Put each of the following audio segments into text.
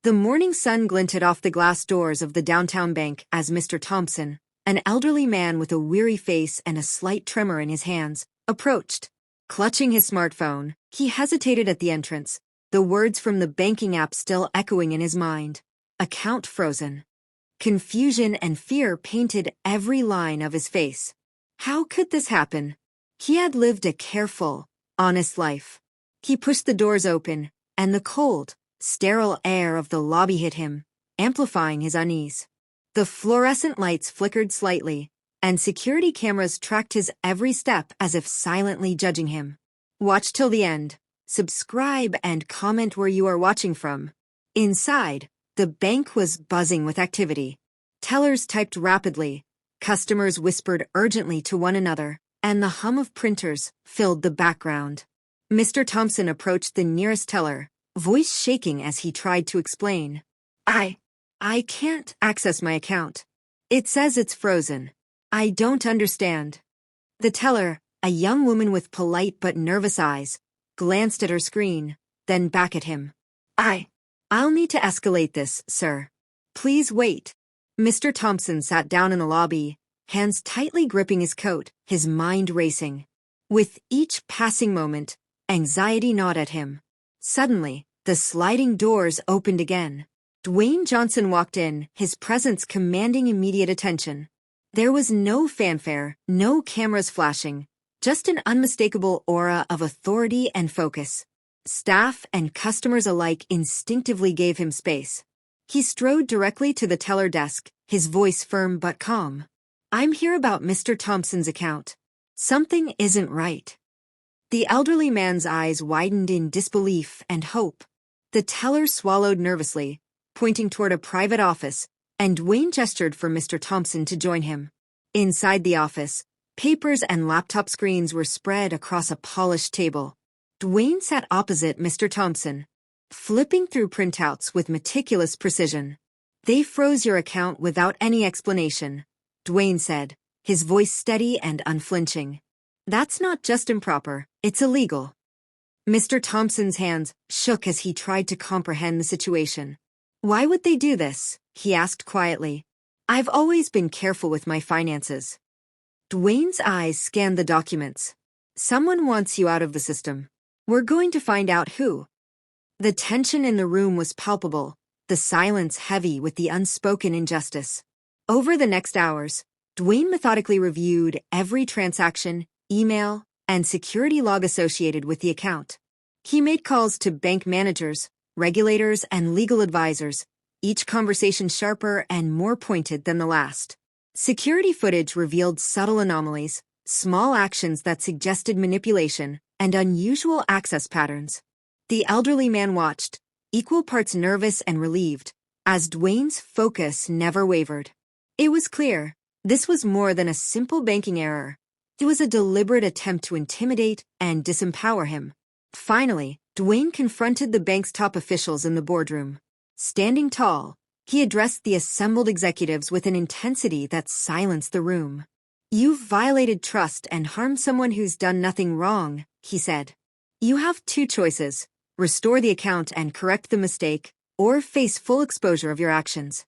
The morning sun glinted off the glass doors of the downtown bank as Mr. Thompson, an elderly man with a weary face and a slight tremor in his hands, approached. Clutching his smartphone, he hesitated at the entrance, the words from the banking app still echoing in his mind. Account frozen. Confusion and fear painted every line of his face. How could this happen? He had lived a careful, honest life. He pushed the doors open, and the cold, sterile air of the lobby hit him, amplifying his unease. The fluorescent lights flickered slightly, and security cameras tracked his every step as if silently judging him. Watch till the end. Subscribe and comment where you are watching from. Inside, the bank was buzzing with activity. Tellers typed rapidly, customers whispered urgently to one another, and the hum of printers filled the background. Mr. Thompson approached the nearest teller, voice shaking as he tried to explain. I can't access my account. It says it's frozen. I don't understand. The teller, a young woman with polite but nervous eyes, glanced at her screen, then back at him. I'll need to escalate this, sir. Please wait. Mr. Thompson sat down in the lobby, hands tightly gripping his coat, his mind racing. With each passing moment, anxiety gnawed at him. Suddenly, the sliding doors opened again. Dwayne Johnson walked in, his presence commanding immediate attention. There was no fanfare, no cameras flashing, just an unmistakable aura of authority and focus. Staff and customers alike instinctively gave him space. He strode directly to the teller desk, his voice firm but calm. I'm here about Mr. Thompson's account. Something isn't right. The elderly man's eyes widened in disbelief and hope. The teller swallowed nervously, pointing toward a private office, and Dwayne gestured for Mr. Thompson to join him. Inside the office, papers and laptop screens were spread across a polished table. Dwayne sat opposite Mr. Thompson, flipping through printouts with meticulous precision. They froze your account without any explanation, Dwayne said, his voice steady and unflinching. That's not just improper, it's illegal. Mr. Thompson's hands shook as he tried to comprehend the situation. Why would they do this? He asked quietly. I've always been careful with my finances. Dwayne's eyes scanned the documents. Someone wants you out of the system. We're going to find out who. The tension in the room was palpable, the silence heavy with the unspoken injustice. Over the next hours, Dwayne methodically reviewed every transaction, email, and security log associated with the account. He made calls to bank managers, regulators, and legal advisors, each conversation sharper and more pointed than the last. Security footage revealed subtle anomalies, small actions that suggested manipulation, and unusual access patterns. The elderly man watched, equal parts nervous and relieved, as Dwayne's focus never wavered. It was clear, this was more than a simple banking error. It was a deliberate attempt to intimidate and disempower him. Finally, Dwayne confronted the bank's top officials in the boardroom. Standing tall, he addressed the assembled executives with an intensity that silenced the room. You've violated trust and harmed someone who's done nothing wrong, he said. You have two choices: restore the account and correct the mistake, or face full exposure of your actions.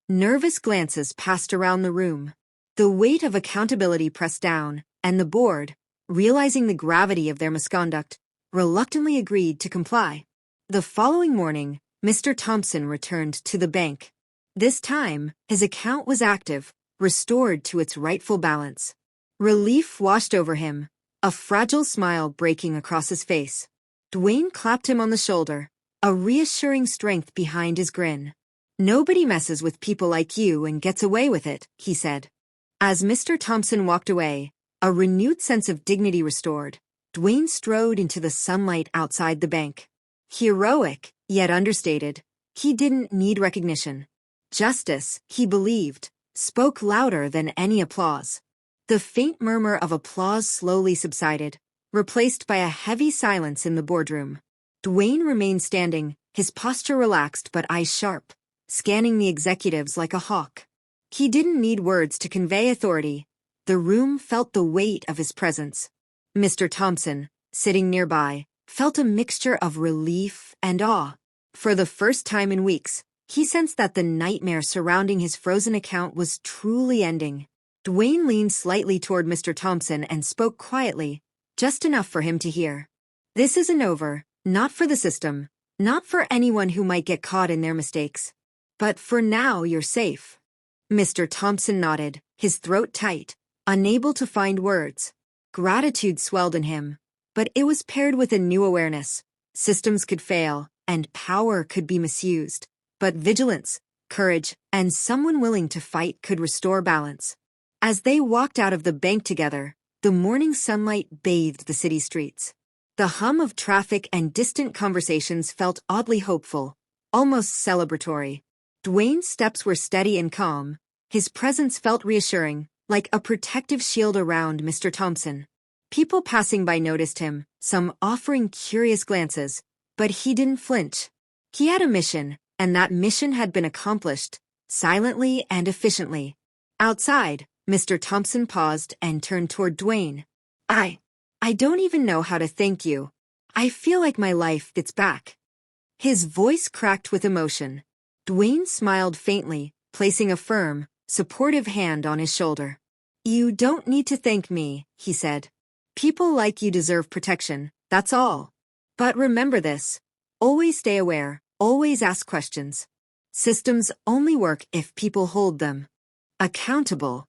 Nervous glances passed around the room. The weight of accountability pressed down, and the board, realizing the gravity of their misconduct, reluctantly agreed to comply. The following morning, Mr. Thompson returned to the bank. This time, his account was active, restored to its rightful balance. Relief washed over him, a fragile smile breaking across his face. Dwayne clapped him on the shoulder, a reassuring strength behind his grin. Nobody messes with people like you and gets away with it, he said. As Mr. Thompson walked away, a renewed sense of dignity restored, Dwayne strode into the sunlight outside the bank. Heroic, yet understated, he didn't need recognition. Justice, he believed, spoke louder than any applause. The faint murmur of applause slowly subsided, replaced by a heavy silence in the boardroom. Dwayne remained standing, his posture relaxed but eyes sharp, scanning the executives like a hawk. He didn't need words to convey authority. The room felt the weight of his presence. Mr. Thompson, sitting nearby, felt a mixture of relief and awe. For the first time in weeks, he sensed that the nightmare surrounding his frozen account was truly ending. Dwayne leaned slightly toward Mr. Thompson and spoke quietly, just enough for him to hear. This isn't over, not for the system, not for anyone who might get caught in their mistakes. But for now, you're safe. Mr. Thompson nodded, his throat tight, unable to find words. Gratitude swelled in him, but it was paired with a new awareness. Systems could fail, and power could be misused. But vigilance, courage, and someone willing to fight could restore balance. As they walked out of the bank together, the morning sunlight bathed the city streets. The hum of traffic and distant conversations felt oddly hopeful, almost celebratory. Dwayne's steps were steady and calm. His presence felt reassuring, like a protective shield around Mr. Thompson. People passing by noticed him, some offering curious glances, but he didn't flinch. He had a mission, and that mission had been accomplished, silently and efficiently. Outside, Mr. Thompson paused and turned toward Dwayne. I don't even know how to thank you. I feel like my life gets back. His voice cracked with emotion. Dwayne smiled faintly, placing a firm, supportive hand on his shoulder. You don't need to thank me, he said. People like you deserve protection, that's all. But remember this. Always stay aware, always ask questions. Systems only work if people hold them accountable.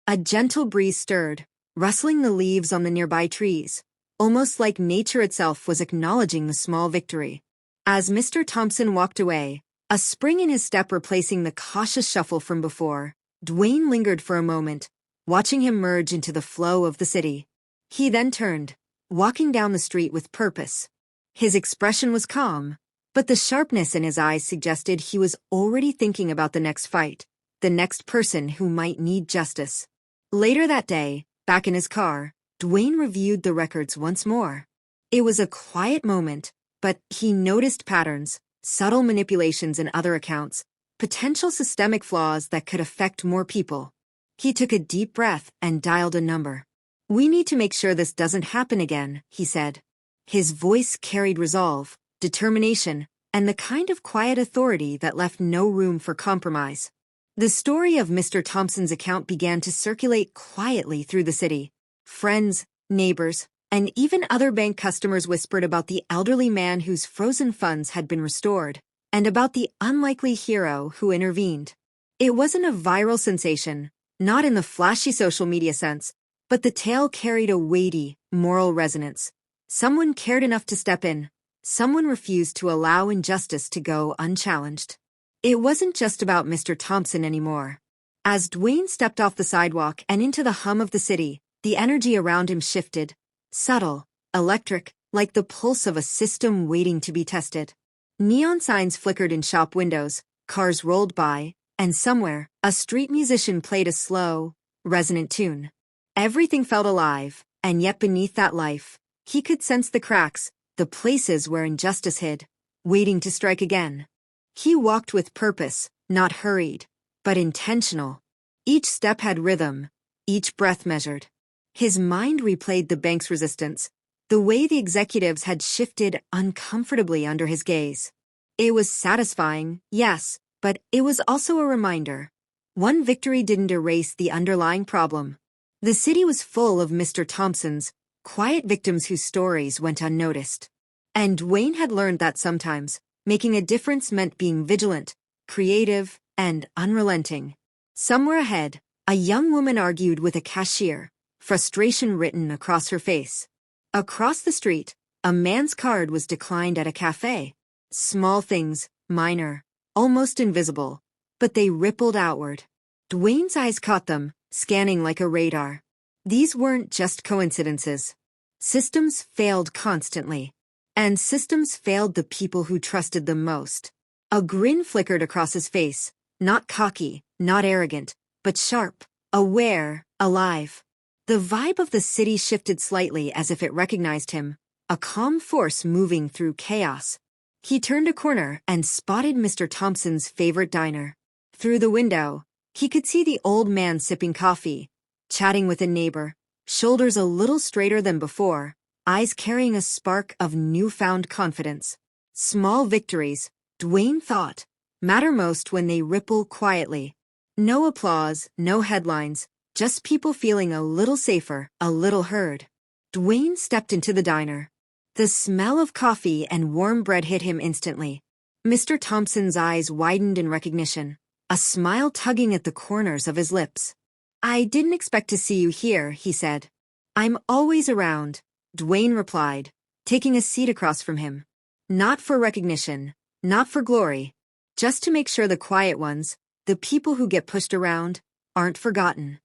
A gentle breeze stirred, rustling the leaves on the nearby trees, almost like nature itself was acknowledging the small victory. As Mr. Thompson walked away, a spring in his step replacing the cautious shuffle from before, Dwayne lingered for a moment, watching him merge into the flow of the city. He then turned, walking down the street with purpose. His expression was calm, but the sharpness in his eyes suggested he was already thinking about the next fight, the next person who might need justice. Later that day, back in his car, Dwayne reviewed the records once more. It was a quiet moment, but he noticed patterns, subtle manipulations in other accounts, potential systemic flaws that could affect more people. He took a deep breath and dialed a number. We need to make sure this doesn't happen again, he said. His voice carried resolve, determination, and the kind of quiet authority that left no room for compromise. The story of Mr. Thompson's account began to circulate quietly through the city. Friends, neighbors, and even other bank customers whispered about the elderly man whose frozen funds had been restored, and about the unlikely hero who intervened. It wasn't a viral sensation, not in the flashy social media sense, but the tale carried a weighty, moral resonance. Someone cared enough to step in. Someone refused to allow injustice to go unchallenged. It wasn't just about Mr. Thompson anymore. As Dwayne stepped off the sidewalk and into the hum of the city, the energy around him shifted. Subtle, electric, like the pulse of a system waiting to be tested. Neon signs flickered in shop windows, cars rolled by, and somewhere, a street musician played a slow, resonant tune. Everything felt alive, and yet beneath that life, he could sense the cracks, the places where injustice hid, waiting to strike again. He walked with purpose, not hurried, but intentional. Each step had rhythm, each breath measured. His mind replayed the bank's resistance, the way the executives had shifted uncomfortably under his gaze. It was satisfying, yes, but it was also a reminder. One victory didn't erase the underlying problem. The city was full of Mr. Thompson's, quiet victims whose stories went unnoticed. And Dwayne had learned that sometimes, making a difference meant being vigilant, creative, and unrelenting. Somewhere ahead, a young woman argued with a cashier, frustration written across her face. Across the street, a man's card was declined at a cafe. Small things, minor, almost invisible, but they rippled outward. Dwayne's eyes caught them, scanning like a radar. These weren't just coincidences. Systems failed constantly. And systems failed the people who trusted them most. A grin flickered across his face, not cocky, not arrogant, but sharp, aware, alive. The vibe of the city shifted slightly as if it recognized him, a calm force moving through chaos. He turned a corner and spotted Mr. Thompson's favorite diner. Through the window, he could see the old man sipping coffee, chatting with a neighbor, shoulders a little straighter than before, eyes carrying a spark of newfound confidence. Small victories, Dwayne thought, matter most when they ripple quietly. No applause, no headlines, just people feeling a little safer, a little heard. Dwayne stepped into the diner. The smell of coffee and warm bread hit him instantly. Mr. Thompson's eyes widened in recognition, a smile tugging at the corners of his lips. "I didn't expect to see you here," he said. "I'm always around," Dwayne replied, taking a seat across from him. "Not for recognition, not for glory, just to make sure the quiet ones, the people who get pushed around, aren't forgotten."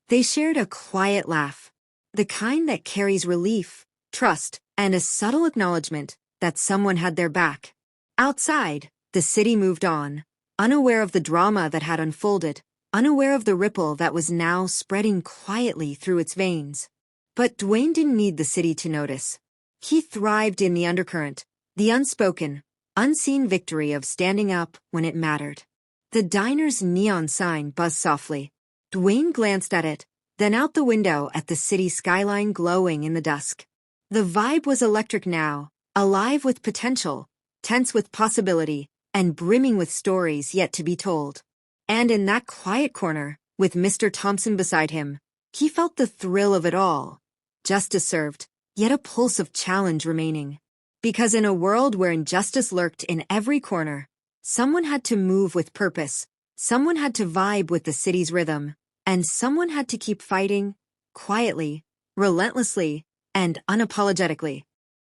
They shared a quiet laugh, the kind that carries relief, trust, and a subtle acknowledgement that someone had their back. Outside, the city moved on, unaware of the drama that had unfolded, unaware of the ripple that was now spreading quietly through its veins. But Dwayne didn't need the city to notice. He thrived in the undercurrent, the unspoken, unseen victory of standing up when it mattered. The diner's neon sign buzzed softly. Dwayne glanced at it, then out the window at the city skyline glowing in the dusk. The vibe was electric now, alive with potential, tense with possibility, and brimming with stories yet to be told. And in that quiet corner, with Mr. Thompson beside him, he felt the thrill of it all. Justice served, yet a pulse of challenge remaining. Because in a world where injustice lurked in every corner, someone had to move with purpose, someone had to vibe with the city's rhythm, and someone had to keep fighting, quietly, relentlessly, and unapologetically.